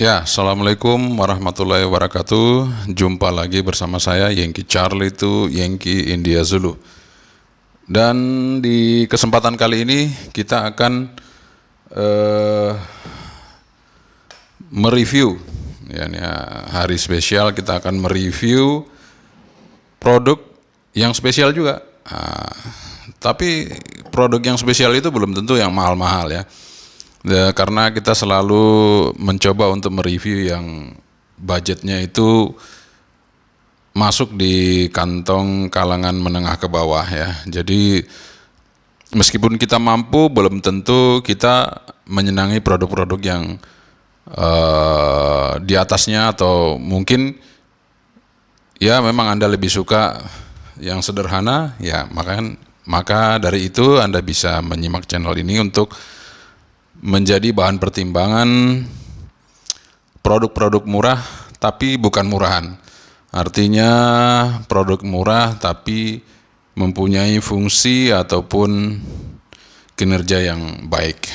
Ya, Assalamualaikum warahmatullahi wabarakatuh. Jumpa lagi bersama saya Yankee Charlie itu Yankee India Zulu. Dan di kesempatan kali ini kita akan mereview, hari spesial kita akan mereview produk yang spesial juga. Tapi produk yang spesial itu belum tentu yang mahal-mahal ya. Karena kita selalu mencoba untuk mereview yang budgetnya itu masuk di kantong kalangan menengah ke bawah ya. Jadi meskipun kita mampu, belum tentu kita menyenangi produk-produk yang di atasnya, atau mungkin ya memang Anda lebih suka yang sederhana ya, maka dari itu Anda bisa menyimak channel ini untuk menjadi bahan pertimbangan produk-produk murah tapi bukan murahan. Artinya produk murah tapi mempunyai fungsi ataupun kinerja yang baik.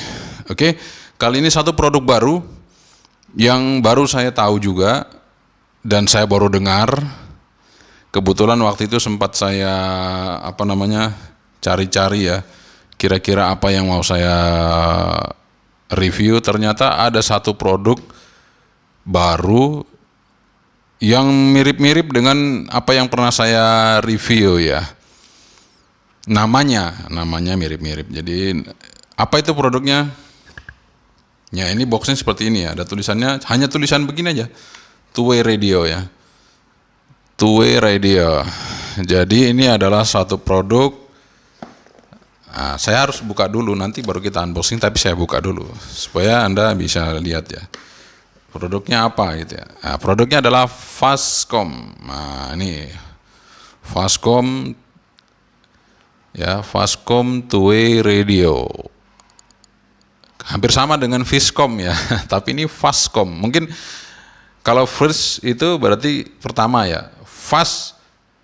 Oke, kali ini satu produk baru yang baru saya tahu juga dan saya baru dengar. Kebetulan waktu itu sempat saya cari-cari ya, kira-kira apa yang mau saya review. Ternyata ada satu produk baru yang mirip-mirip dengan apa yang pernah saya review ya. Namanya mirip-mirip. Jadi apa itu produknya? Ya, ini boxnya seperti ini ya. Ada tulisannya, hanya tulisan begini aja. Two-way radio ya. Two-way radio. Jadi ini adalah satu produk. Nah, saya harus buka dulu, nanti baru kita unboxing, tapi saya buka dulu supaya Anda bisa lihat ya produknya apa gitu ya. Nah, produknya adalah Fastcom. Nah, ini Fastcom ya, Fastcom two-way radio. Hampir sama dengan Viscom ya, tapi ini Fastcom. Mungkin kalau first itu berarti pertama ya, fast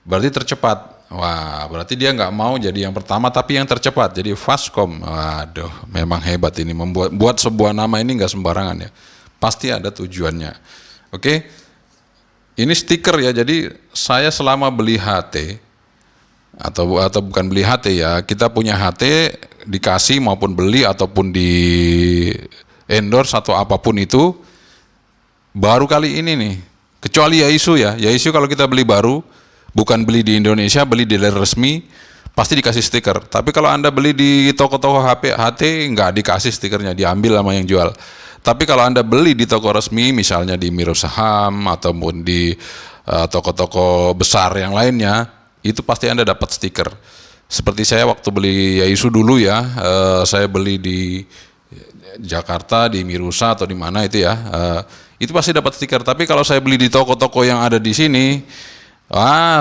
berarti tercepat. Wah, berarti dia nggak mau jadi yang pertama tapi yang tercepat, jadi Fastcom. Waduh, memang hebat ini, membuat sebuah nama ini nggak sembarangan ya, pasti ada tujuannya. Oke, ini stiker ya. Jadi saya selama beli HT atau bukan beli HT ya, kita punya HT dikasih maupun beli ataupun di endorse atau apapun itu, baru kali ini nih, kecuali Yaesu ya. Yaesu kalau kita beli baru, bukan beli di Indonesia, beli di dealer resmi, pasti dikasih stiker. Tapi kalau Anda beli di toko-toko HT nggak dikasih stikernya, diambil sama yang jual. Tapi kalau Anda beli di toko resmi, misalnya di Miro Saham ataupun di toko-toko besar yang lainnya, itu pasti Anda dapat stiker. Seperti saya waktu beli Yaesu dulu ya, saya beli di Jakarta, di Mirusa atau di mana itu ya, itu pasti dapat stiker. Tapi kalau saya beli di toko-toko yang ada di sini,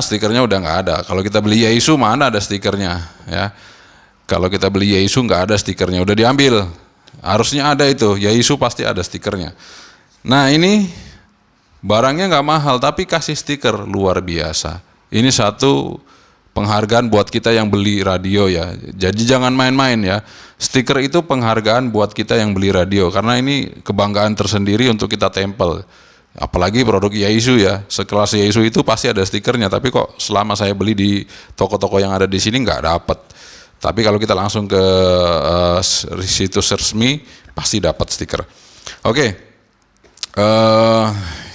stikernya udah nggak ada. Kalau kita beli Yaesu mana ada stikernya ya. Kalau kita beli Yaesu nggak ada stikernya, udah diambil. Harusnya ada itu, Yaesu pasti ada stikernya. Nah, ini barangnya nggak mahal tapi kasih stiker, luar biasa. Ini satu penghargaan buat kita yang beli radio ya. Jadi jangan main-main ya. Stiker itu penghargaan buat kita yang beli radio, karena ini kebanggaan tersendiri untuk kita tempel. Apalagi produk Yaesu ya, sekelas Yaesu itu pasti ada stikernya, tapi kok selama saya beli di toko-toko yang ada di sini nggak dapat. Tapi kalau kita langsung ke situs resmi pasti dapat stiker. Oke,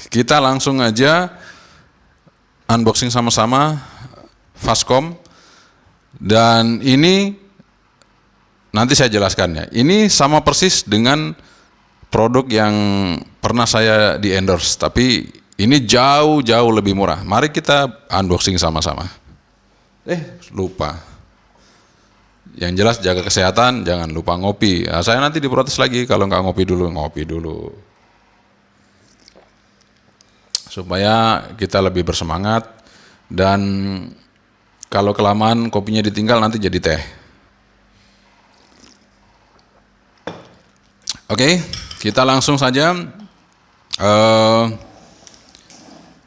kita langsung aja unboxing sama-sama Fastcom. Dan ini nanti saya jelaskan ya. Ini sama persis dengan produk yang pernah saya di endorse, tapi ini jauh lebih murah. Mari kita unboxing sama-sama. Lupa. Yang jelas jaga kesehatan, jangan lupa ngopi. Nah, saya nanti diprotes lagi kalau nggak ngopi dulu. Supaya kita lebih bersemangat, dan kalau kelamaan kopinya ditinggal nanti jadi teh. Oke, kita langsung saja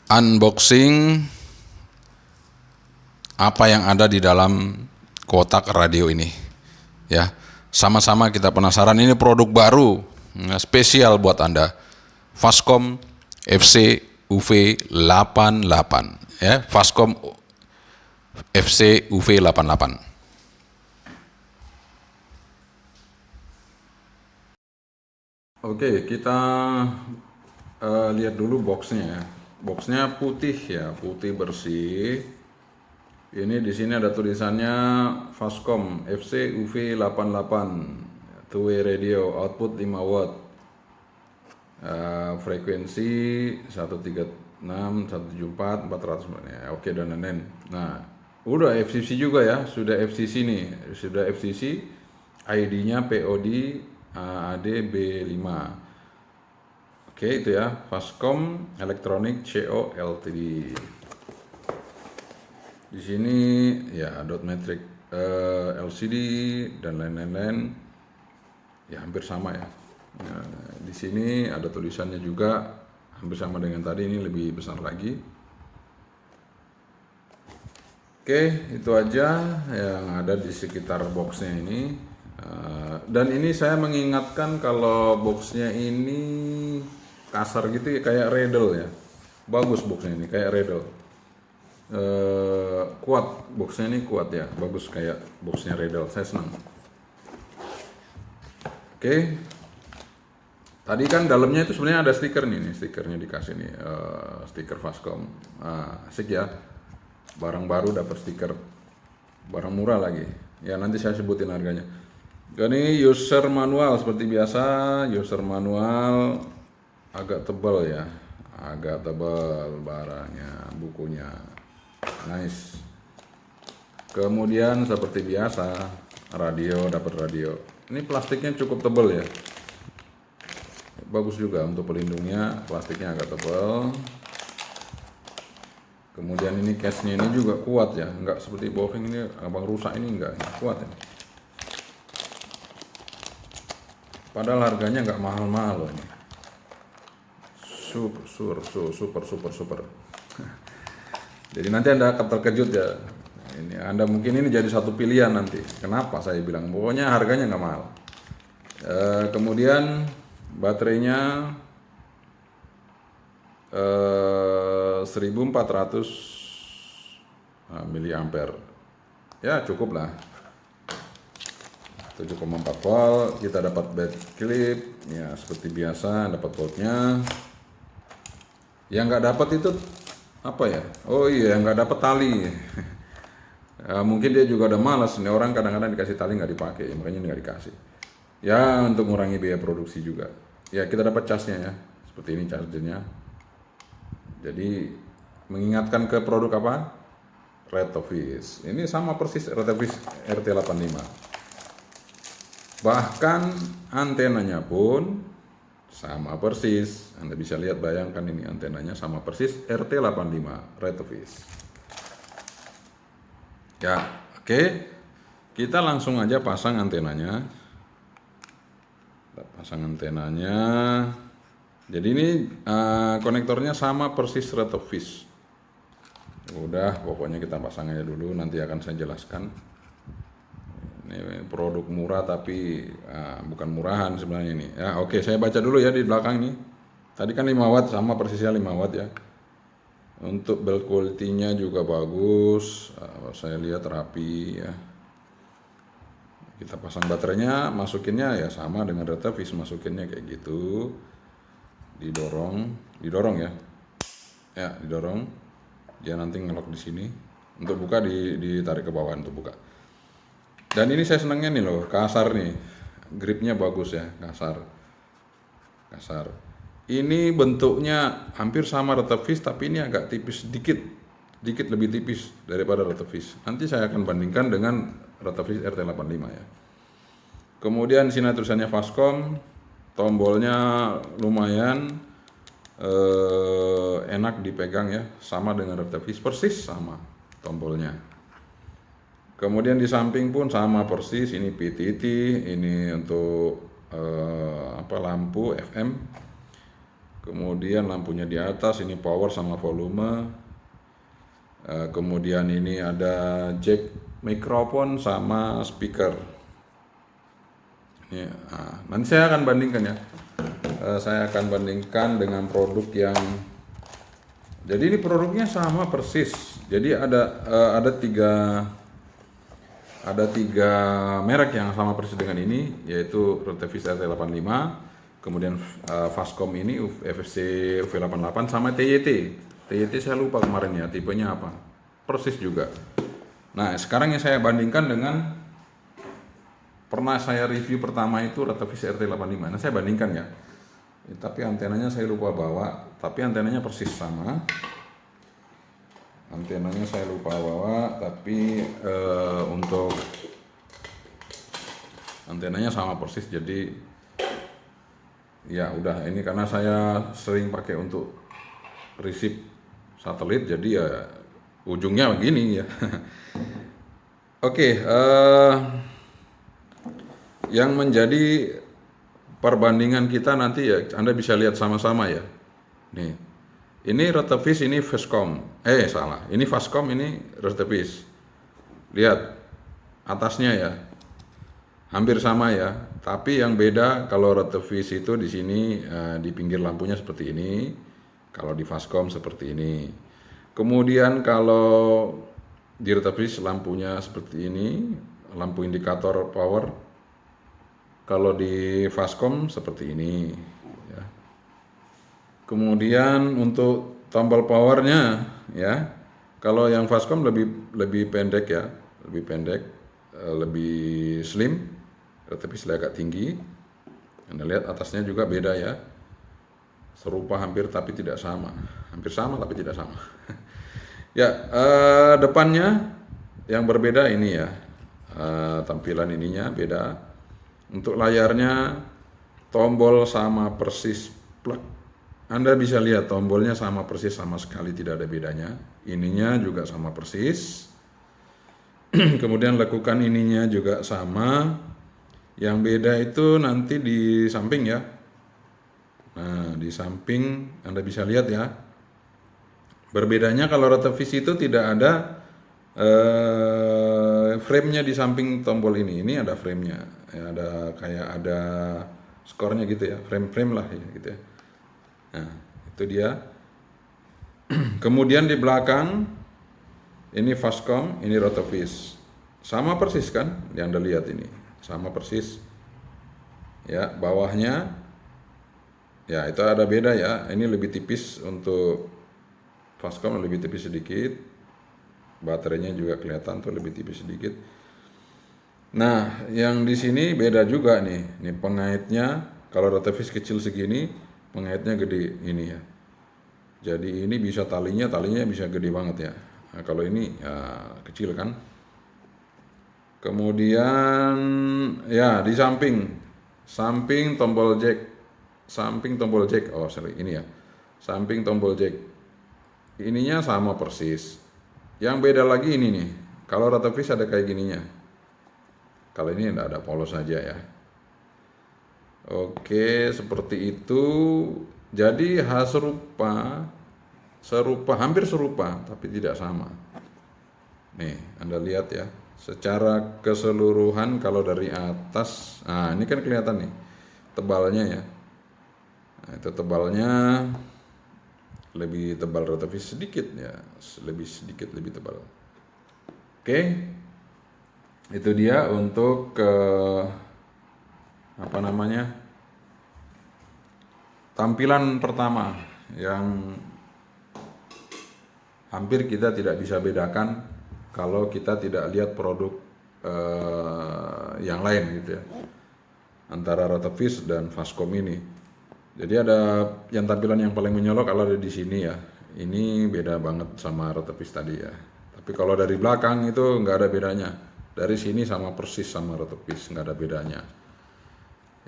unboxing apa yang ada di dalam kotak radio ini ya. Sama-sama kita penasaran, ini produk baru spesial buat Anda. Fastcom FC UV88 ya, Fastcom FC UV88. Oke, kita lihat dulu boxnya ya. Boxnya putih ya, putih bersih. Ini di sini ada tulisannya Fastcom FC UV88 two-way radio, output 5 watt, frekuensi 136, 174, 400 ya, oke, dan lain-lain. Nah, udah FCC juga ya, sudah FCC nih, sudah FCC, ID-nya POD ADB5. Oke, itu ya, Fastcom Electronic CO Ltd. Di sini ya dot matrix LCD dan lain-lain ya, hampir sama ya. Nah, di sini ada tulisannya juga hampir sama dengan tadi, ini lebih besar lagi. Oke, itu aja yang ada di sekitar boxnya ini. Dan ini saya mengingatkan kalau boxnya ini kasar gitu ya, kayak Riddle ya. Bagus boxnya ini kayak Riddle. Kuat boxnya ini, kuat ya, bagus kayak boxnya Riddle, saya senang. Oke, tadi kan dalamnya itu sebenarnya ada stiker nih, stikernya dikasih nih, stiker Fastcom. Asik ya, barang baru dapat stiker, barang murah lagi ya, nanti saya sebutin harganya. Ini user manual seperti biasa, user manual agak tebal ya, agak tebal barangnya, bukunya nice. Kemudian seperti biasa radio, dapat radio. Ini plastiknya cukup tebal ya, bagus juga untuk pelindungnya, plastiknya agak tebal. Kemudian ini case-nya ini juga kuat ya, nggak seperti Bofeng ini abang rusak, ini enggak, kuat ya. Padahal harganya nggak mahal-mahal loh ini. Super. Jadi nanti Anda akan terkejut ya. Ini Anda mungkin ini jadi satu pilihan nanti. Kenapa saya bilang? Pokoknya harganya nggak mahal. Kemudian baterainya 1400 mAh. Ya cukup lah. 7,4 volt. Kita dapat bed clip. Ya seperti biasa dapat voltnya. Yang nggak dapat itu apa ya? Oh iya, nggak dapat tali. Mungkin dia juga udah malas nih, orang kadang-kadang dikasih tali nggak dipakai, ya, makanya nggak dikasih. Ya untuk mengurangi biaya produksi juga. Ya kita dapat casnya ya, seperti ini chargernya. Jadi mengingatkan ke produk apa? Retrofish. Ini sama persis Retrofish RT85. Bahkan antenanya pun sama persis. Anda bisa lihat, bayangkan ini antenanya sama persis RT85 Retrofish. Ya, oke. Kita langsung aja pasang antenanya. Pasang antenanya. Jadi ini konektornya sama persis Retrofish. Udah, pokoknya kita pasang aja dulu, nanti akan saya jelaskan. Ini produk murah tapi bukan murahan sebenarnya ini. Ya, oke, saya baca dulu ya di belakang ini. Tadi kan 5 watt, sama persisnya 5 watt ya. Untuk build quality-nya juga bagus. Saya lihat rapi ya. Kita pasang baterainya, masukinnya ya sama dengan Retrofish, masukinnya kayak gitu. Didorong ya. Ya, didorong. Dia nanti ngelok di sini. Untuk buka ditarik ke bawah untuk buka. Dan ini saya senangnya nih loh, kasar nih. Gripnya bagus ya, kasar. Ini bentuknya hampir sama Retrofish, tapi ini agak tipis sedikit lebih tipis daripada Retrofish. Nanti saya akan bandingkan dengan Retrofish RT85 ya. Kemudian sini tulisannya Fastcom, tombolnya lumayan enak dipegang ya, sama dengan Retrofish, persis sama tombolnya. Kemudian di samping pun sama persis, ini PTT, ini untuk lampu FM. Kemudian lampunya di atas, ini power sama volume. Kemudian ini ada jack mikrofon sama speaker. Ini, nanti saya akan bandingkan ya. saya akan bandingkan dengan produk yang, jadi ini produknya sama persis. Jadi ada tiga merek yang sama persis dengan ini, yaitu Rotavis RT85, kemudian Fastcom ini FSC UV88 sama TYT. TYT saya lupa kemarin ya, tipenya apa. Persis juga. Nah, sekarang yang saya bandingkan dengan pernah saya review pertama itu Rotavis RT85. Nah, saya bandingkan ya. Tapi antenanya saya lupa bawa, tapi antenanya persis sama. Antenanya saya lupa bawa, tapi untuk antenanya sama persis. Jadi ya udah, ini karena saya sering pakai untuk receive satelit, jadi ya ujungnya begini ya. Oke, yang menjadi perbandingan kita nanti ya, Anda bisa lihat sama-sama ya. Nih, ini Rotavis, ini Fastcom. Salah, ini Fastcom, ini Rotavis. Lihat atasnya ya, hampir sama ya. Tapi yang beda kalau Rotavis itu di sini di pinggir lampunya seperti ini, kalau di Fastcom seperti ini. Kemudian kalau di Rotavis lampunya seperti ini, lampu indikator power. Kalau di Fastcom seperti ini ya. Kemudian untuk tombol powernya ya, kalau yang Fastcom lebih pendek ya, lebih pendek, lebih slim, tapi agak tinggi. Anda lihat atasnya juga beda ya, serupa hampir tapi tidak sama, hampir sama tapi tidak sama. Ya, depannya yang berbeda ini ya, tampilan ininya beda. Untuk layarnya tombol sama persis plug. Anda bisa lihat tombolnya sama persis, sama sekali tidak ada bedanya. Ininya juga sama persis. Kemudian lekukan ininya juga sama. Yang beda itu nanti di samping ya. Nah, di samping Anda bisa lihat ya. Berbedanya kalau Rotavis itu tidak ada frame-nya di samping tombol ini. Ini ada frame-nya. Ya, ada skornya gitu ya, frame lah ya, gitu ya. Nah, itu dia. Kemudian di belakang ini Fastcom, ini Rotavis. Sama persis kan? Yang Anda lihat ini. Sama persis. Ya, bawahnya ya itu ada beda ya. Ini lebih tipis, untuk Fastcom lebih tipis sedikit. Baterainya juga kelihatan tuh lebih tipis sedikit. Nah, yang di sini beda juga nih. Ini pengaitnya, kalau Rotavis kecil segini, pengaitnya gede ini ya. Jadi ini bisa talinya bisa gede banget ya. Nah, kalau ini ya kecil kan. Kemudian ya di samping tombol jack, ini ya. Samping tombol jack. Ininya sama persis. Yang beda lagi ini nih. Kalau Rotavis ada kayak gininya. Kalau ini tidak ada polos saja ya. Oke, seperti itu. Jadi hampir serupa, tapi tidak sama. Nih, Anda lihat ya. Secara keseluruhan kalau dari atas, nah ini kan kelihatan nih tebalnya ya. Nah, itu tebalnya lebih tebal Rotavis sedikit ya, lebih tebal. Oke. Itu dia untuk tampilan pertama yang hampir kita tidak bisa bedakan kalau kita tidak lihat produk yang lain gitu ya, antara Rotavis dan Fastcom ini. Jadi ada yang tampilan yang paling menyolok kalau ada di sini ya, ini beda banget sama Rotavis tadi ya. Tapi kalau dari belakang itu nggak ada bedanya. Dari sini sama persis sama Rotavis, nggak ada bedanya.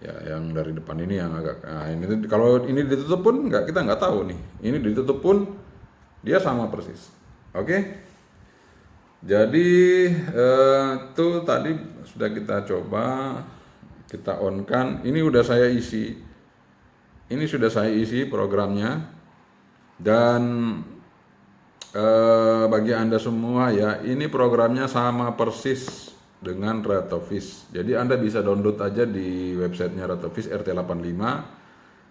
Ya, yang dari depan ini yang agak, nah ini kalau ini ditutup pun kita nggak tahu nih. Ini ditutup pun dia sama persis. Oke. Jadi itu tadi sudah kita coba, kita on kan. Ini udah saya isi. Ini sudah saya isi programnya. Dan bagi Anda semua ya, ini programnya sama persis dengan Rotavis. Jadi Anda bisa download aja di websitenya Rotavis RT85.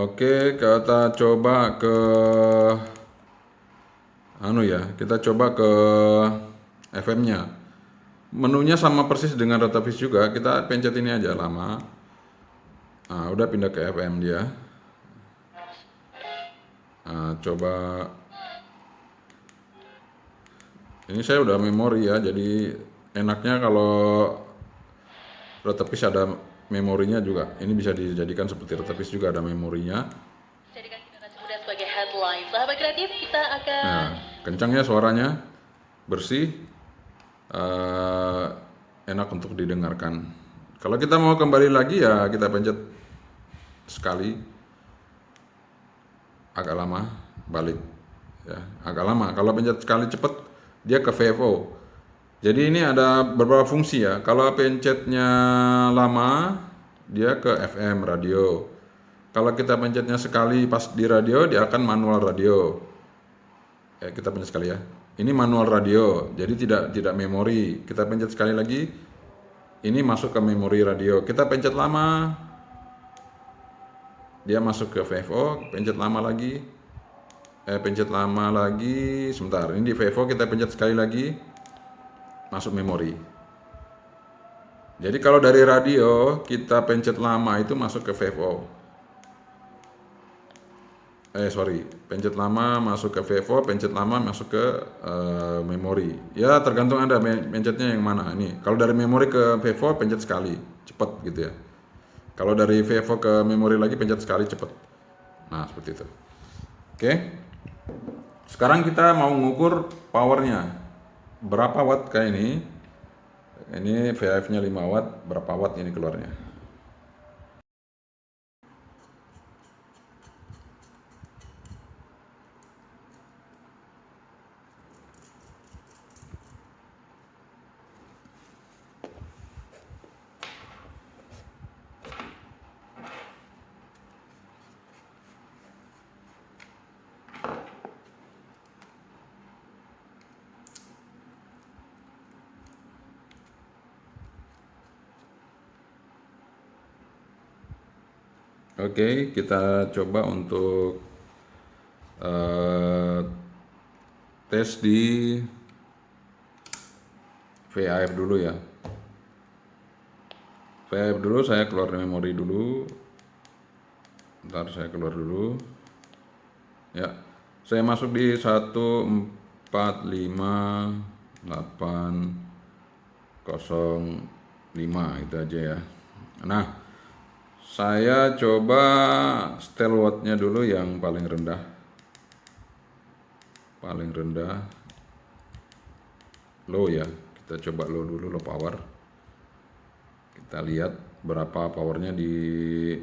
Oke, kita coba ke kita coba ke FM-nya. Menunya sama persis dengan Retavis juga, kita pencet ini aja lama. Nah, udah pindah ke FM dia. Nah, coba ini saya udah memori ya, jadi enaknya kalau Retavis ada memorinya juga. Ini bisa dijadikan seperti Retavis juga ada memorinya. Jadikan kita mudah sebagai headline. Sahabat kreatif, kita akan Nah, kencangnya suaranya, bersih, enak untuk didengarkan. Kalau kita mau kembali lagi ya kita pencet sekali, agak lama, balik. Ya, agak lama. Kalau pencet sekali cepet, dia ke VFO. Jadi ini ada beberapa fungsi ya. Kalau pencetnya lama, dia ke FM radio. Kalau kita pencetnya sekali pas di radio, dia akan manual radio. Ya, kita pencet sekali ya. Ini manual radio, jadi tidak memori. Kita pencet sekali lagi, ini masuk ke memori radio. Kita pencet lama, dia masuk ke VFO. Pencet lama lagi, sebentar. Ini di VFO kita pencet sekali lagi, masuk memori. Jadi kalau dari radio kita pencet lama itu masuk ke VFO. Pencet lama masuk ke VFO, pencet lama masuk ke memori. Ya tergantung Anda pencetnya yang mana. Ini kalau dari memori ke VFO pencet sekali, cepat gitu ya. Kalau dari VFO ke memori lagi pencet sekali, cepat. Nah seperti itu. Oke. Sekarang kita mau mengukur powernya. Berapa watt kayak ini? Ini VHF-nya 5 watt, berapa watt ini keluarnya? Oke, kita coba untuk tes di VHF dulu ya. VHF dulu, saya keluar memori dulu. Ntar saya keluar dulu. Ya, saya masuk di 145.805 itu aja ya. Nah, saya coba setel wattnya dulu yang paling rendah. Paling rendah low ya. Kita coba low dulu, low power. Kita lihat berapa powernya di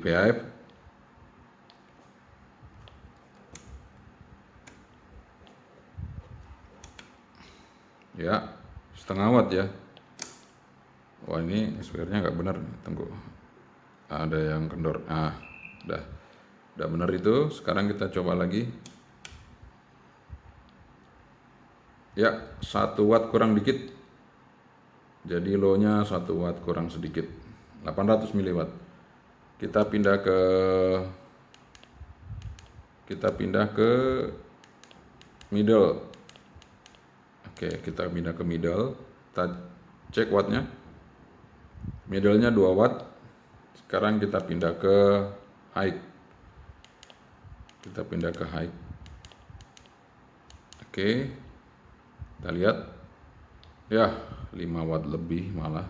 VHF. Ya, setengah watt ya. Wah, ini speakernya nggak benar, tunggu. Ada yang kendor. Udah benar itu. Sekarang kita coba lagi. Ya, 1 watt kurang dikit. Jadi low-nya 1 watt kurang sedikit. 800 miliwatt. Kita pindah ke middle. Oke, kita pindah ke middle. Kita cek wattnya. Middle-nya 2 watt. Sekarang kita pindah ke high. Kita pindah ke high. Oke. Kita lihat. Ya, 5 watt lebih malah.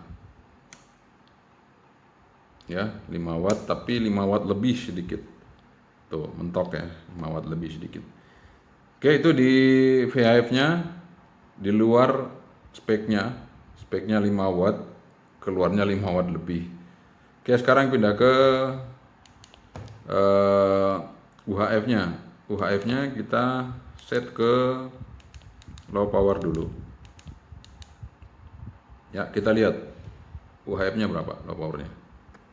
Ya, 5 watt tapi 5 watt lebih sedikit. Tuh, mentok ya, 5 watt lebih sedikit. Oke, itu di VHF-nya, di luar speknya 5 watt, keluarnya 5 watt lebih. Oke, sekarang pindah ke UHF-nya. UHF-nya kita set ke low power dulu. Ya, kita lihat UHF-nya berapa, low powernya.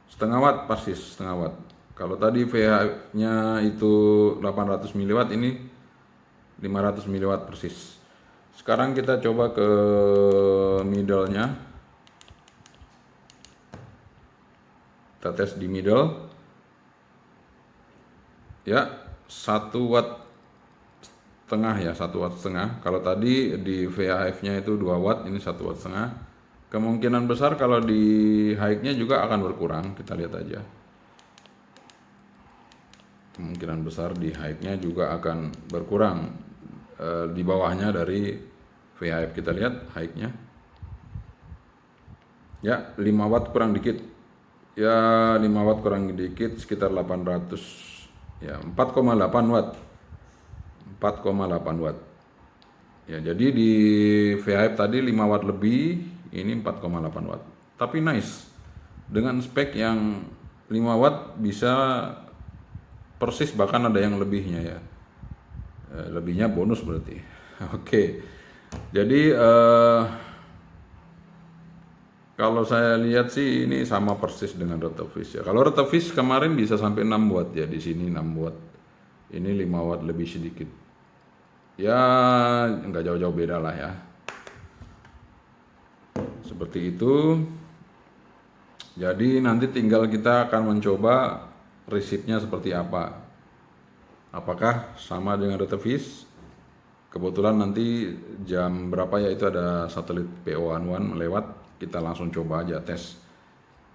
Setengah watt pasti setengah watt. Kalau tadi VHF-nya itu 800 miliwatt, ini 500 miliwatt persis. Sekarang kita coba ke middle-nya. Kita tes di middle. Ya, 1 watt setengah ya, 1 watt setengah. Kalau tadi di VHF-nya itu 2 watt, ini 1 watt setengah. Kemungkinan besar kalau di high-nya juga akan berkurang, kita lihat aja. Kemungkinan besar di high-nya juga akan berkurang. Di bawahnya dari VHF, kita lihat high-nya. Ya, 5 watt kurang dikit. Ya, 5 watt kurang dikit, sekitar 800. Ya, 4,8 watt. 4,8 watt. Ya, jadi di VHF tadi 5 watt lebih, ini 4,8 watt. Tapi nice. Dengan spek yang 5 watt bisa persis, bahkan ada yang lebihnya ya. Lebihnya bonus berarti. Oke. Jadi kalau saya lihat sih ini sama persis dengan Rotoviz ya. Kalau Rotoviz kemarin bisa sampai 6 watt ya, di sini 6 watt. Ini 5 watt lebih sedikit. Ya, nggak jauh-jauh beda lah ya. Seperti itu. Jadi nanti tinggal kita akan mencoba resipnya seperti apa. Apakah sama dengan Rotoviz? Kebetulan nanti jam berapa ya, itu ada satelit PO11 melewat. Kita langsung coba aja tes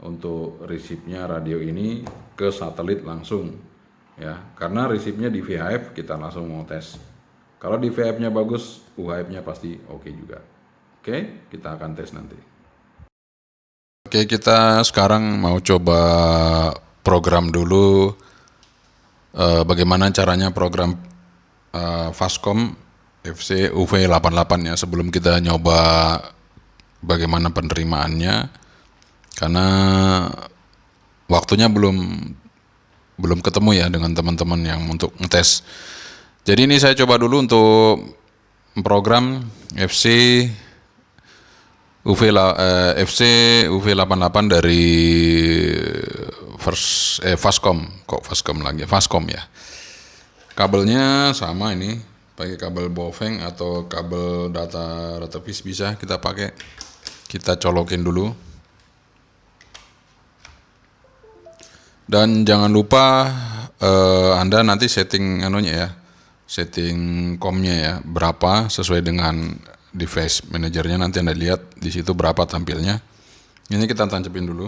untuk resipnya radio ini ke satelit langsung ya, karena resipnya di VHF kita langsung mau tes. Kalau di VHF-nya bagus, UHF-nya pasti oke juga. Oke, kita akan tes nanti. Oke, kita sekarang mau coba program dulu. Bagaimana caranya program Fastcom FC UV88 ya, sebelum kita nyoba bagaimana penerimaannya, karena waktunya belum ketemu ya dengan teman-teman yang untuk ngetes. Jadi ini saya coba dulu untuk program FC UV88 dari Fastcom ya. Kabelnya sama, ini pakai kabel Baofeng atau kabel data Rotoviz bisa kita pakai. Kita colokin dulu. Dan jangan lupa Anda nanti setting setting COM-nya ya, berapa sesuai dengan device manajernya, nanti Anda lihat di situ berapa tampilnya. Ini kita tancepin dulu.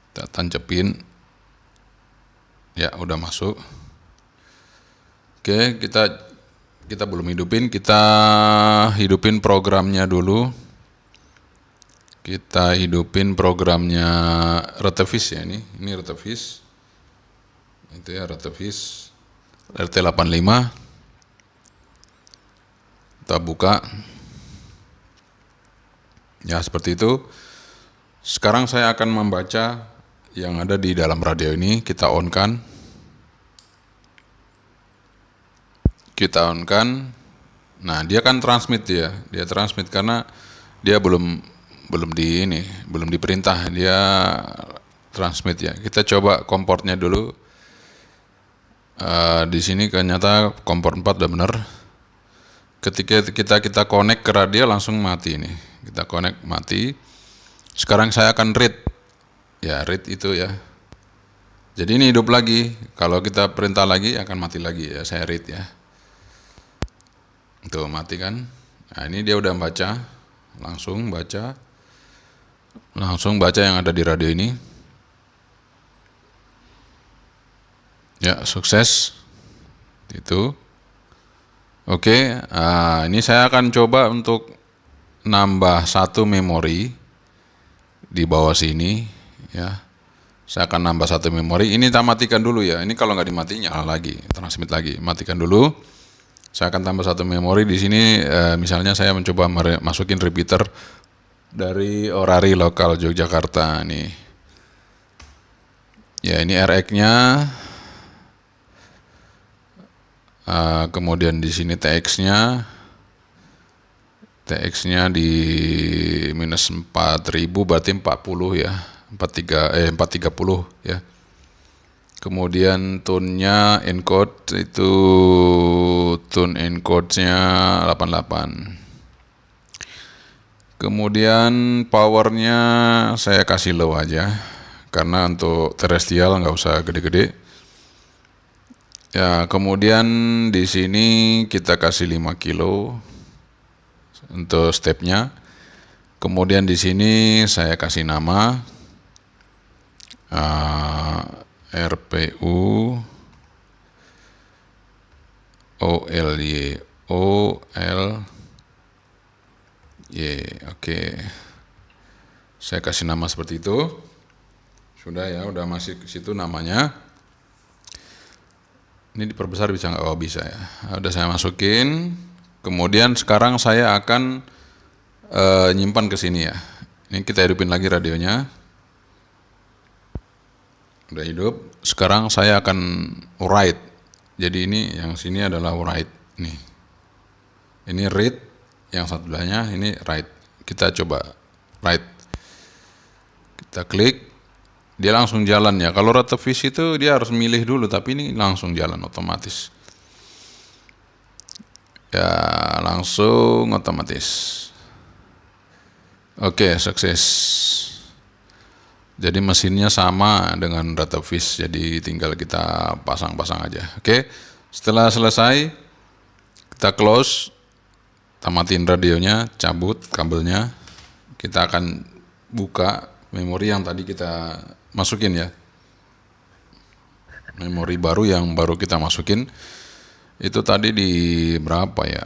Kita tancepin. Ya, udah masuk. Oke, kita belum hidupin, kita hidupin programnya dulu. Kita hidupin programnya Rotoviz ya, ini Rotoviz. Itu ya Rotoviz RT85. Kita buka. Ya, seperti itu. Sekarang saya akan membaca yang ada di dalam radio ini. Kita on kan. Nah, dia kan transmit dia transmit karena dia belum diperintah, dia transmit ya. Kita coba komportnya dulu. Di sini ternyata kompor 4 udah bener. Ketika kita connect ke radio langsung mati ini. Kita connect mati. Sekarang saya akan read. Ya, read itu ya. Jadi ini hidup lagi. Kalau kita perintah lagi akan mati lagi ya. Saya read ya. Tuh mati kan. Nah, ini dia udah baca. Langsung baca yang ada di radio ini. Ya, sukses. Itu. Oke, ini saya akan coba untuk nambah satu memori di bawah sini ya. Saya akan nambah satu memori. Ini kita matikan dulu ya. Ini kalau nggak dimati nyala lagi, transmit lagi. Matikan dulu. Saya akan tambah satu memori di sini. Misalnya saya mencoba masukin repeater dari Orari lokal Yogyakarta nih. Ya ini RX-nya. Kemudian di sini TX-nya di minus 4000 berarti 40 ya. 430 ya. Kemudian tune-nya encode itu tune encode-nya 88. Kemudian powernya saya kasih low aja karena untuk terrestrial nggak usah gede-gede. Ya, kemudian di sini kita kasih 5 kilo untuk stepnya. Kemudian di sini saya kasih nama RPU OLY. Oke. Saya kasih nama seperti itu. Sudah ya, udah masuk ke situ namanya. Ini diperbesar bisa nggak? Oh bisa ya. Udah saya masukin. Kemudian sekarang saya akan nyimpan ke sini ya. Ini kita hidupin lagi radionya. Udah hidup. Sekarang saya akan write. Jadi ini yang sini adalah write nih. Ini read, yang sebelahnya ini write. Kita coba write. Kita klik. Dia langsung jalan ya. Kalau Retevis itu dia harus milih dulu, tapi ini langsung jalan otomatis. Ya, langsung otomatis. Oke, sukses. Jadi mesinnya sama dengan Retevis, jadi tinggal kita pasang-pasang aja. Oke, setelah selesai, kita close, kita matiin radionya, cabut kabelnya. Kita akan buka memori yang tadi kita masukin ya, memori baru yang baru kita masukin itu tadi di berapa ya?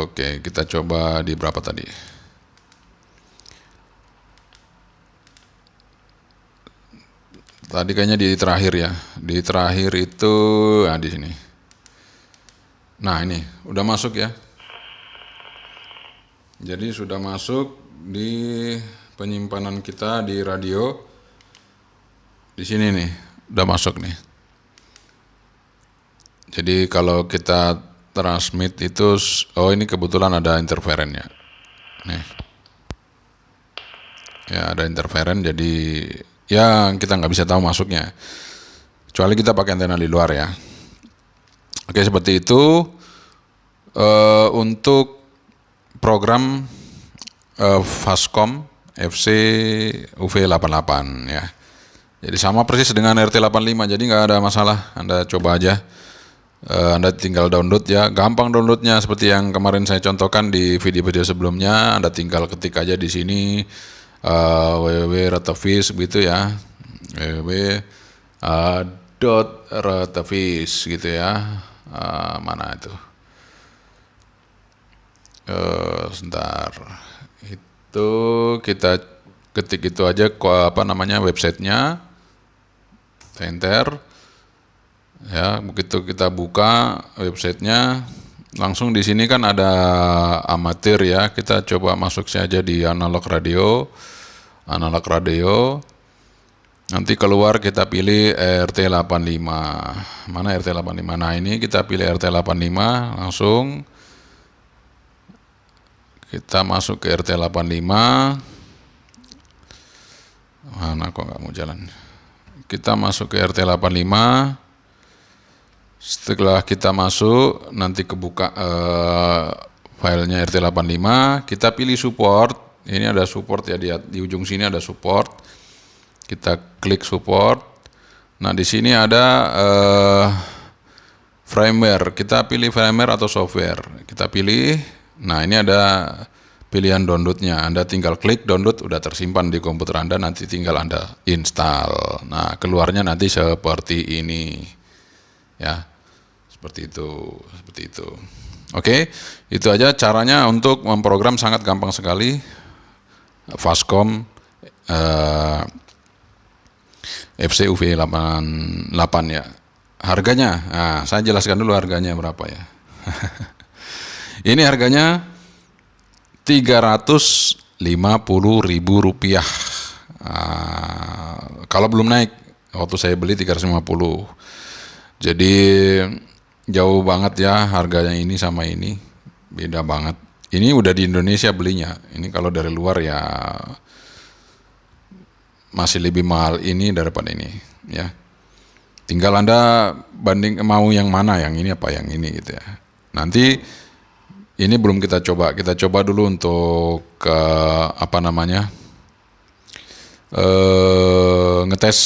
Oke, kita coba di berapa tadi? Tadi kayaknya di terakhir ya, di terakhir itu di sini. Nah ini udah masuk ya, jadi sudah masuk di penyimpanan kita di radio. Di sini nih, udah masuk nih. Jadi kalau kita transmit itu, oh ini kebetulan ada interferen ya. Nih. Ya ada interferen, jadi ya kita nggak bisa tahu masuknya. Kecuali kita pakai antena di luar ya. Oke seperti itu untuk program Fastcom FC UV88 ya. Jadi sama persis dengan RT85, jadi nggak ada masalah. Anda coba aja, Anda tinggal download ya. Gampang downloadnya seperti yang kemarin saya contohkan di video-video sebelumnya. Anda tinggal ketik aja di sini www.retevis gitu ya, www.retevis gitu ya. Mana itu? Sebentar. Itu kita ketik itu aja websitenya. Enter ya, begitu kita buka websitenya langsung di sini kan ada amatir ya, kita coba masuk saja di analog radio, nanti keluar kita pilih RT85, mana RT85, nah ini kita pilih RT85 langsung, Kita masuk ke RT85. Mana kok nggak mau jalan? Kita masuk ke RT85. Setelah kita masuk, nanti kebuka filenya RT85. Kita pilih support. Ini ada support ya, di ujung sini ada support. Kita klik support. Nah di sini ada firmware. Kita pilih firmware atau software. Kita pilih. Nah ini ada pilihan downloadnya. Anda tinggal klik download, udah tersimpan di komputer Anda, nanti tinggal Anda install. Nah keluarnya nanti seperti ini ya, seperti itu. Oke, itu aja caranya untuk memprogram, sangat gampang sekali. Fastcom FCUV88 ya. Harganya, nah, saya jelaskan dulu harganya berapa ya. Ini harganya Rp350.000. Kalau belum naik, waktu saya beli 350. Jadi jauh banget ya harganya ini sama ini, beda banget. Ini udah di Indonesia belinya. Ini kalau dari luar ya masih lebih mahal ini daripada ini ya. Tinggal Anda banding mau yang mana, yang ini apa yang ini gitu ya. Nanti ini belum kita coba dulu untuk ngetes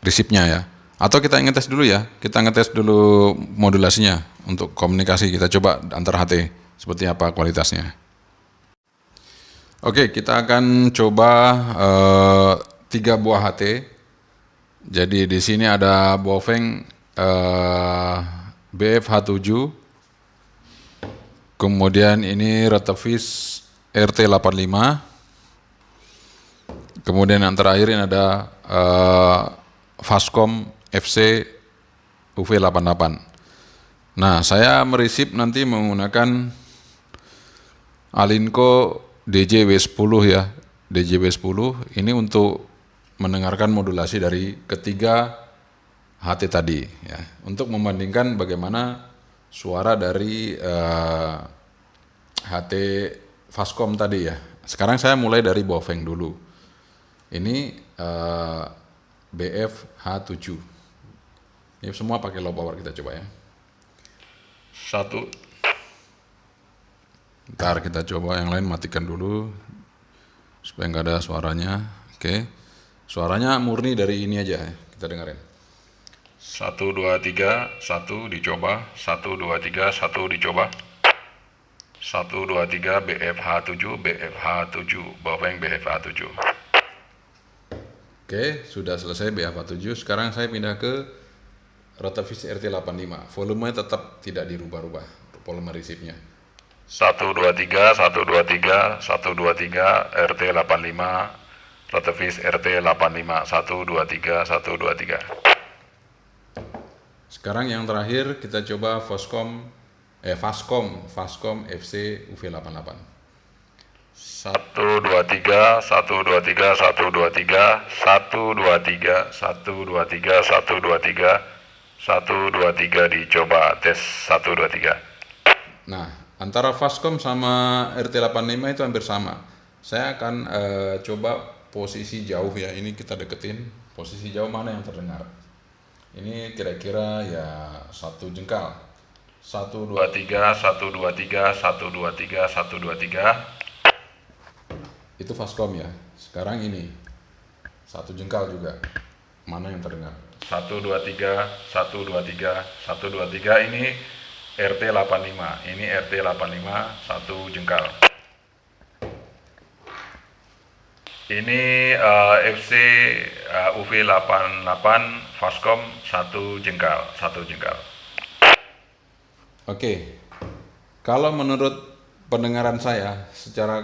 resipnya ya. Atau kita ngetes dulu ya, kita ngetes dulu modulasinya untuk komunikasi. Kita coba antar HT seperti apa kualitasnya. Oke, kita akan coba 3 buah HT. Jadi di sini ada Baofeng BF-H7, kemudian ini Retevis RT85, kemudian yang terakhir ini ada Fastcom FC UV88. Nah, saya meresip nanti menggunakan Alinco DJW10 ya, DJW10 ini untuk mendengarkan modulasi dari ketiga HT tadi ya, untuk membandingkan bagaimana suara dari HT Fastcom tadi ya. Sekarang saya mulai dari Baofeng dulu. Ini BF-H7. Ini semua pakai low power, kita coba ya. Ntar kita coba yang lain, matikan dulu supaya nggak ada suaranya. Oke. Suaranya murni dari ini aja, kita dengerin. 1, 2, 3, 1 dicoba, 1, 2, 3, 1 dicoba. 1, 2, 3, BF-H7, BF-H7, Baofeng BF-H7. Oke, sudah selesai BF-H7. Sekarang saya pindah ke Retevis RT85. Volumenya tetap tidak dirubah-rubah, volume resipnya. 1, 2, 3, 1, 2, 3, 1, 2, 3, RT85, Retevis RT85, 1, 2, 3, 1, 2, 3. Sekarang yang terakhir kita coba Fastcom FC UV88. 1, 2, 3, 1, 2, 3, 1, 2, 3, 1, 2, 3, 1, 2, 3, 1, 2, 3, 1, 2, 3 dicoba tes 1, 2, 3. Nah, antara Fastcom sama RT85 itu hampir sama. Saya akan coba posisi jauh ya. Ini kita deketin posisi jauh mana yang terdengar. Ini kira-kira ya 1 jengkal. 1, 2, 3, 1, 2, 3, 1, 2, 3, 1, 2, 3. Itu Fastcom ya. Sekarang ini 1 jengkal juga. Mana yang terdengar? 1, 2, 3, 1, 2, 3, 1, 2, 3. Ini RT85. Ini RT85 1 jengkal. Ini FC UV88 Fastcom 1 jengkal, 1 jengkal. Oke. Kalau menurut pendengaran saya, secara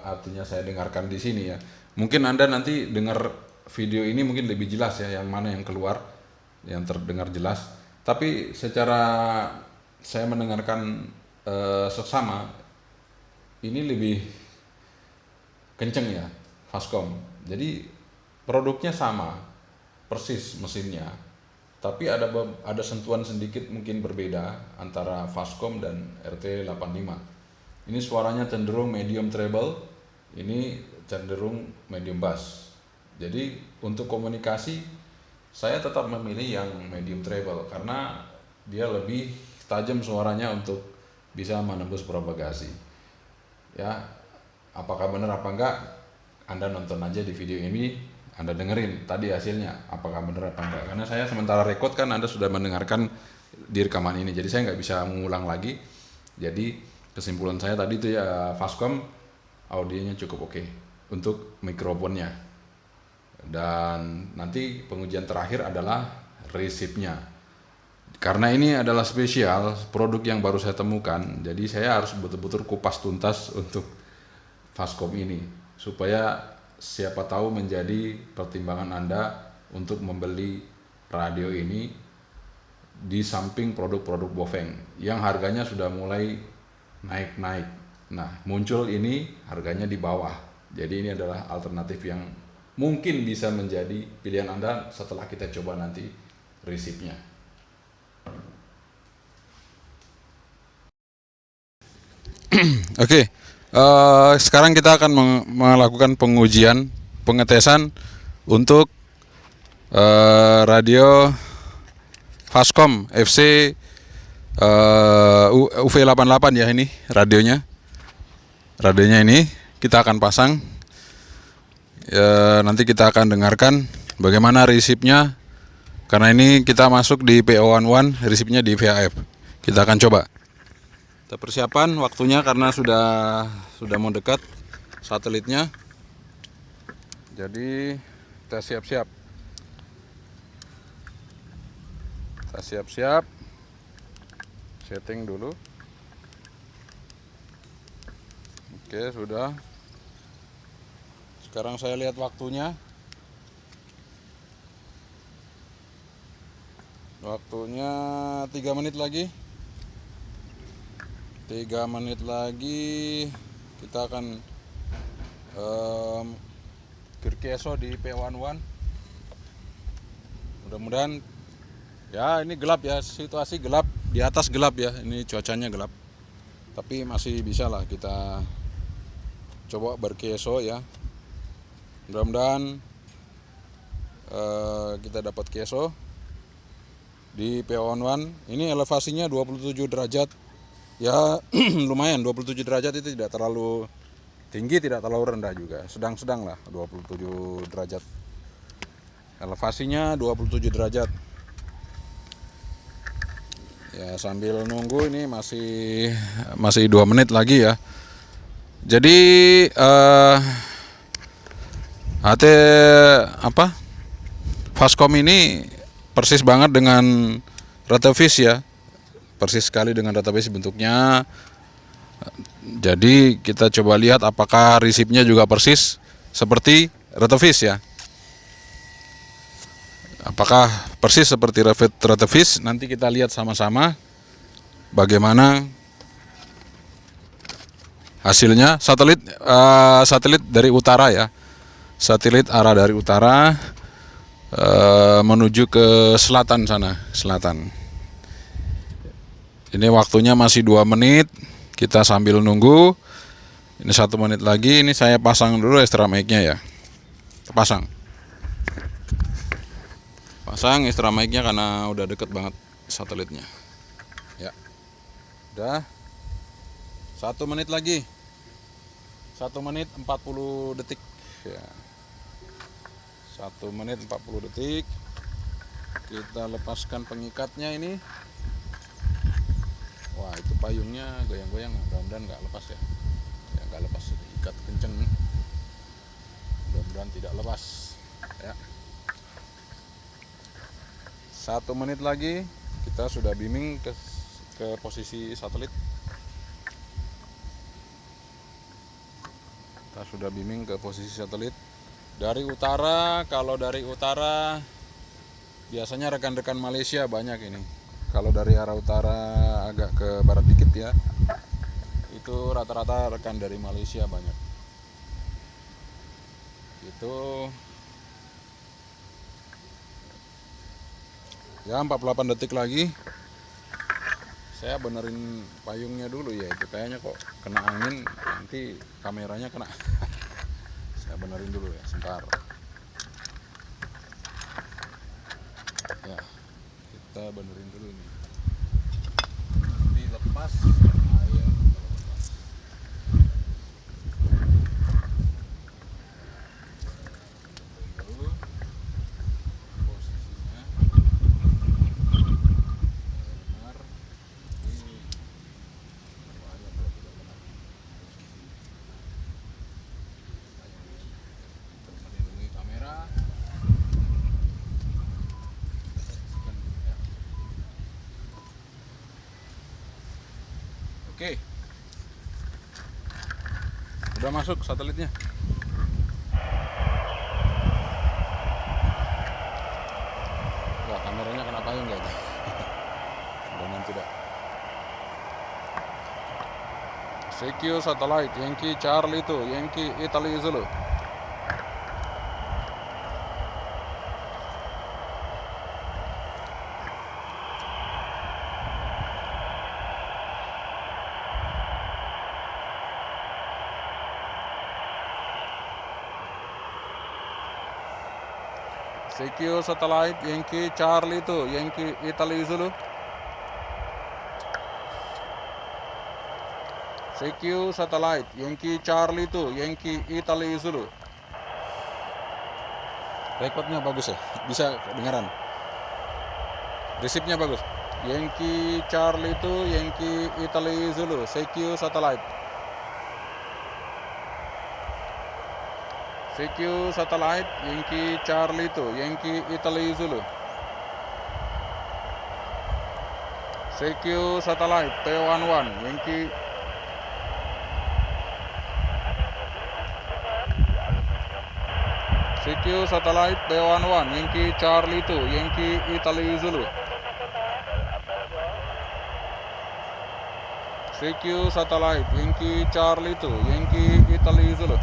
artinya saya dengarkan di sini ya. Mungkin Anda nanti dengar video ini mungkin lebih jelas ya, yang mana yang keluar, yang terdengar jelas. Tapi secara saya mendengarkan seksama, ini lebih kenceng ya Fastcom. Jadi produknya sama, persis mesinnya. tapi ada sentuhan sedikit mungkin berbeda antara Fastcom dan RT85. Ini suaranya cenderung medium treble, ini cenderung medium bass. Jadi untuk komunikasi saya tetap memilih yang medium treble karena dia lebih tajam suaranya untuk bisa menembus propagasi. Ya, apakah benar apa enggak? Anda nonton aja di video ini, Anda dengerin tadi hasilnya, apakah benar apa enggak. Karena saya sementara record kan Anda sudah mendengarkan di rekaman ini, jadi saya nggak bisa mengulang lagi. Jadi kesimpulan saya tadi itu ya Fastcom audionya cukup oke untuk mikrofonnya. Dan nanti pengujian terakhir adalah resipnya. Karena ini adalah spesial, produk yang baru saya temukan, jadi saya harus betul-betul kupas tuntas untuk Fastcom ini, supaya siapa tahu menjadi pertimbangan Anda untuk membeli radio ini di samping produk-produk Bofeng yang harganya sudah mulai naik-naik. Nah, muncul ini harganya di bawah. Jadi ini adalah alternatif yang mungkin bisa menjadi pilihan Anda setelah kita coba nanti resipnya. Oke, sekarang kita akan melakukan pengetesan untuk radio Fastcom FC UV88 ya, ini radionya. Radionya ini kita akan pasang. Nanti kita akan dengarkan bagaimana resipnya. Karena ini kita masuk di PO11, resipnya di VHF. Kita akan coba. Kita persiapan waktunya karena sudah mau dekat satelitnya. Jadi kita siap-siap. Kita siap-siap. Setting dulu. Oke, sudah. Sekarang saya lihat waktunya. Waktunya 3 menit lagi. 3 menit lagi kita akan berkeso di P11. Mudah-mudahan ya, ini gelap ya, situasi gelap, di atas gelap ya, ini cuacanya gelap. Tapi masih bisa lah kita coba berkeso ya. Mudah-mudahan kita dapat keso di P11. Ini elevasinya 27 derajat. Ya lumayan, 27 derajat itu tidak terlalu tinggi, tidak terlalu rendah juga. Sedang-sedang lah 27 derajat. Elevasinya 27 derajat. Ya sambil nunggu ini masih 2 menit lagi ya. Jadi Fastcom ini persis banget dengan Retevis ya. Persis sekali dengan database bentuknya. Jadi kita coba lihat apakah resipnya juga persis seperti Retevis ya. Apakah persis seperti Retevis? Nanti kita lihat sama-sama bagaimana hasilnya. Satelit dari utara ya. Satelit arah dari utara menuju ke selatan sana, selatan. Ini waktunya masih 2 menit. Kita sambil nunggu. Ini 1 menit lagi. Ini saya pasang dulu extra mic-nya ya. Pasang extra mic-nya karena udah deket banget satelitnya. Ya. Udah. 1 menit lagi. 1 menit 40 detik. Ya. 1 menit 40 detik. Kita lepaskan pengikatnya ini. Wah, itu payungnya goyang-goyang, mudah-mudahan nggak lepas ya. Ya nggak lepas, ikat kenceng. Mudah-mudahan tidak lepas. Ya. 1 menit lagi kita sudah beaming ke posisi satelit. Kita sudah beaming ke posisi satelit. Dari utara, kalau dari utara biasanya rekan-rekan Malaysia banyak ini. Kalau dari arah utara agak ke barat dikit ya, itu rata-rata rekan dari Malaysia banyak. Itu Ya 48 detik lagi. Saya benerin payungnya dulu ya, itu kayaknya kok kena angin nanti kameranya kena. Saya benerin dulu ya, sebentar. Ya, kita benerin dulu nih. Nanti lepas air. Dulu posisinya benar. Ini berbahaya kalau tidak benar posisi. Kita benerin dulu kamera. Oke, udah masuk satelitnya. Wah, kameranya kena payung kayaknya. Dan tidak. Secure satellite, Yankee Charlie itu, Yankee Italy Zulu. Secure satellite, Yankee Charlie itu, Yankee Italy Zulu. Secure satellite, Yankee Charlie itu, Yankee Italy Zulu. Recordnya bagus ya, bisa kedengaran. Resipnya bagus. Yankee Charlie itu, Yankee Italy Zulu. Secure satellite. Secure satellite, Yankee Charlie itu, Yankee Italy Zulu. Secure satellite, P11, Yankee. Secure satellite, P11, Yankee Charlie itu, Yankee Italy Zulu. Secure satellite, Yankee Charlie itu, Yankee Italy Zulu.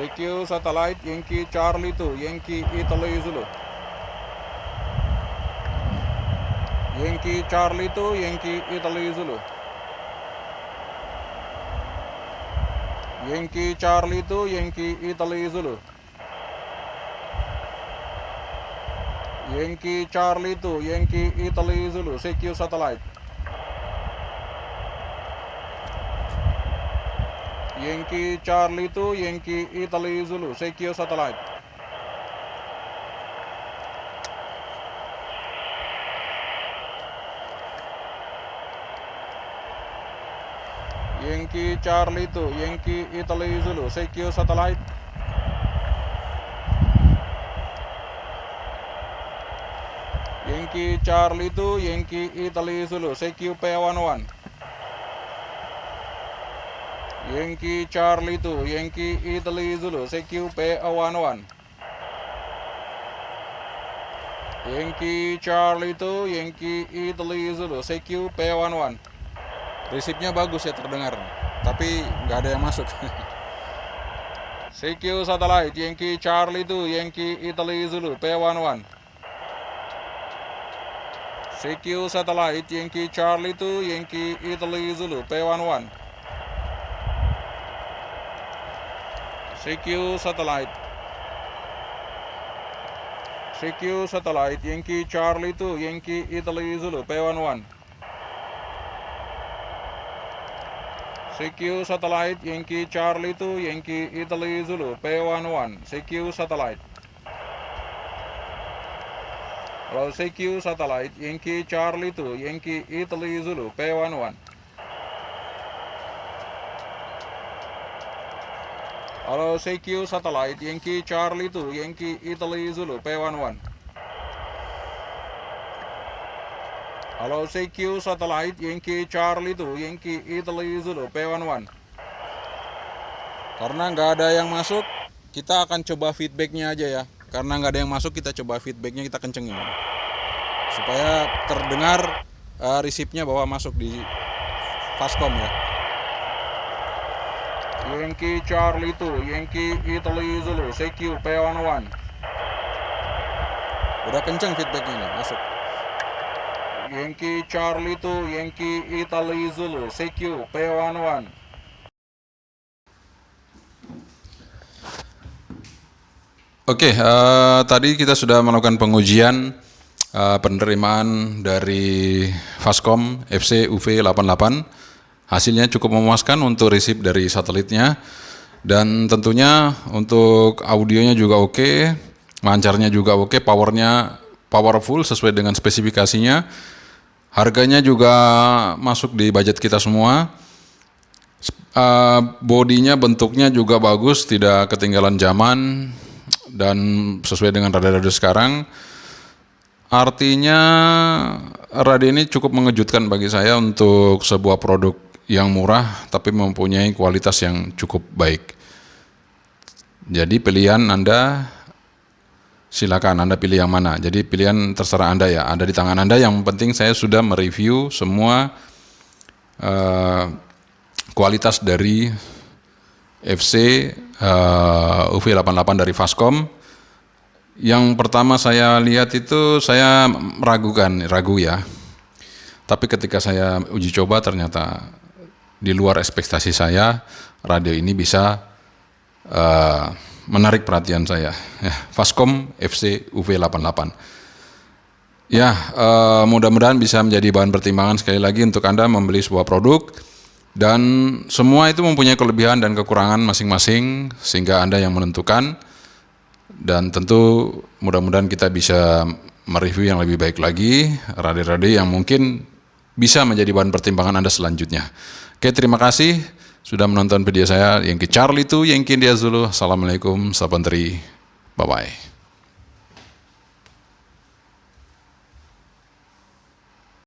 Secure satellite, Yankee Charlie itu, Yankee Italy Zulu. Yankee Charlie itu, Yankee Italy Zulu. Yankee Charlie itu, Yankee Italy Zulu. Yankee Charlie itu, Yankee Italy Zulu. Secure satellite. Yankee Charlie itu, Yankee Italy Zulu. Secure satellite. Yankee Charlie itu, Yankee Italy Zulu. Secure satellite. Yankee Charlie itu, Yankee Italy Zulu. Secure P11. Yankee Charlie itu, Yankee Italy Zulu. Secure P11. Yankee Charlie itu, Yankee Italy Zulu. Secure P11. Resipnya bagus ya, terdengar, tapi nggak ada yang masuk. Secure satellite, Yankee Charlie itu, Yankee Italy Zulu. P11. Secure satellite, Yankee Charlie itu, Yankee Italy Zulu. P11. Secure satellite. Secure satellite, Yankee Charlie itu, Yankee Italy Zulu. P11. Secure satellite, Yankee Charlie itu, Yankee Italy Zulu. P11. Secure satellite. Halo, secure satellite, Yankee Charlie itu, Yankee Italy Zulu. P11. Halo, secure satellite, Yankee Charlie itu, Yankee Italy Zulu. P11. Halo, secure satellite, Yankee Charlie itu, Yankee Italy Zulu. P11. Karena nggak ada yang masuk, kita akan coba feedbacknya aja ya. Karena nggak ada yang masuk, kita coba feedbacknya, kita kencengin supaya terdengar receive-nya bahwa masuk di Fastcom ya. Yankee Charlie 2, Yankee Italy Zulu, CQ P11. Udah kenceng feedbacknya nih, masuk. Yankee Charlie 2, Yankee Italy Zulu, CQ P11. Oke, tadi kita sudah melakukan pengujian penerimaan dari Fastcom FC UV88. Hasilnya cukup memuaskan untuk receive dari satelitnya, dan tentunya untuk audionya juga oke, lancarnya juga oke, powernya powerful sesuai dengan spesifikasinya, harganya juga masuk di budget kita semua. Bodinya, bentuknya juga bagus, tidak ketinggalan zaman dan sesuai dengan radio-radio sekarang. Artinya radio ini cukup mengejutkan bagi saya untuk sebuah produk yang murah tapi mempunyai kualitas yang cukup baik. Jadi pilihan Anda, silakan Anda pilih yang mana. Jadi pilihan terserah Anda ya, ada di tangan Anda. Yang penting saya sudah mereview semua kualitas dari FC UV88 dari Fastcom. Yang pertama saya lihat itu saya ragu ya. Tapi ketika saya uji coba ternyata di luar ekspektasi saya, radio ini bisa menarik perhatian saya. Ya, Fastcom FC UV88. Ya, mudah-mudahan bisa menjadi bahan pertimbangan sekali lagi untuk Anda membeli sebuah produk, dan semua itu mempunyai kelebihan dan kekurangan masing-masing sehingga Anda yang menentukan. Dan tentu mudah-mudahan kita bisa mereview yang lebih baik lagi radio-radio yang mungkin bisa menjadi bahan pertimbangan Anda selanjutnya. Oke, terima kasih sudah menonton video saya. Yankee Charlie 2, Yankee India Zulu. Assalamualaikum, salam teri. Bye-bye.